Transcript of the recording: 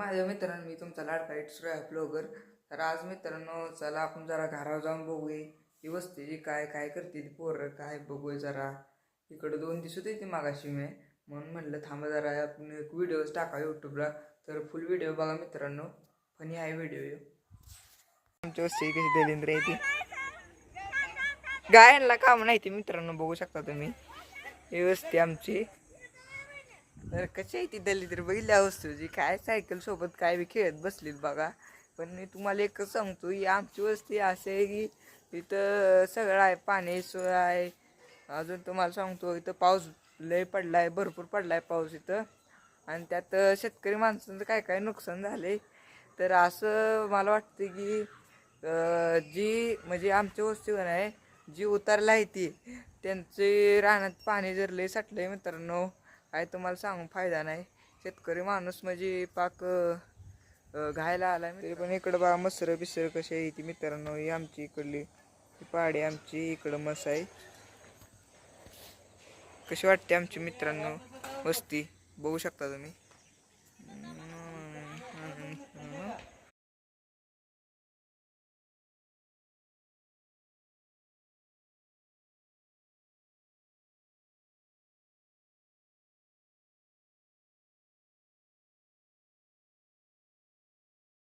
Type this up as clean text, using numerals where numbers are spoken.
माझ्या मित्रांनो, मी तुमचा लाडका इट्सराय ब्लॉगर. तर आज मित्रांनो चला आपण जरा घरावर जाऊन बघूया ही वस्ती काय काय करते ती पोरं काय बघूया जरा. इकडं 2 दिसत येते मागाशी मी, म्हणून म्हणलं थांबा जरा आपण एक व्हिडिओज टाका यूट्यूबला. तर फुल व्हिडिओ बघा मित्रांनो, फनी आहे व्हिडिओ. आमची वस्ती कशी दलिंद्र आहे ती गायांना काम नाही ती मित्रांनो, बघू शकता तुम्ही ही वस्ती आमची. तर कशी आहे ती दलिंद्र बघितल्या वस्तूची काय सायकल सोबत काय बी खेळत बसलीत बघा. पण मी तुम्हाला एकच सांगतो, ही आमची वस्ती अशी आहे की इथं सगळं आहे, पाणी सोय आहे. अजून तुम्हाला सांगतो इथं पाऊस लय पडला आहे, भरपूर पडला आहे पाऊस इथं. आणि त्यात शेतकरी माणसांचं काय काय नुकसान झाले. तर असं मला वाटतं की जी म्हणजे आमच्या वस्तीवर आहे जी उतरला आहे ती त्यांचे रानात पाणी जर लय साठलं आहे मित्रांनो, काय तुम्हाला सांगून फायदा नाही. शेतकरी माणूस म्हणजे पाक घायला आला. तरी पण इकडं बा मसर बिसर कशी आहे ती मित्रांनो, ही आमची इकडली पाडी आमची इकडं मस आहे. कशी वाटते आमची मित्रांनो वस्ती बघू शकता तुम्ही.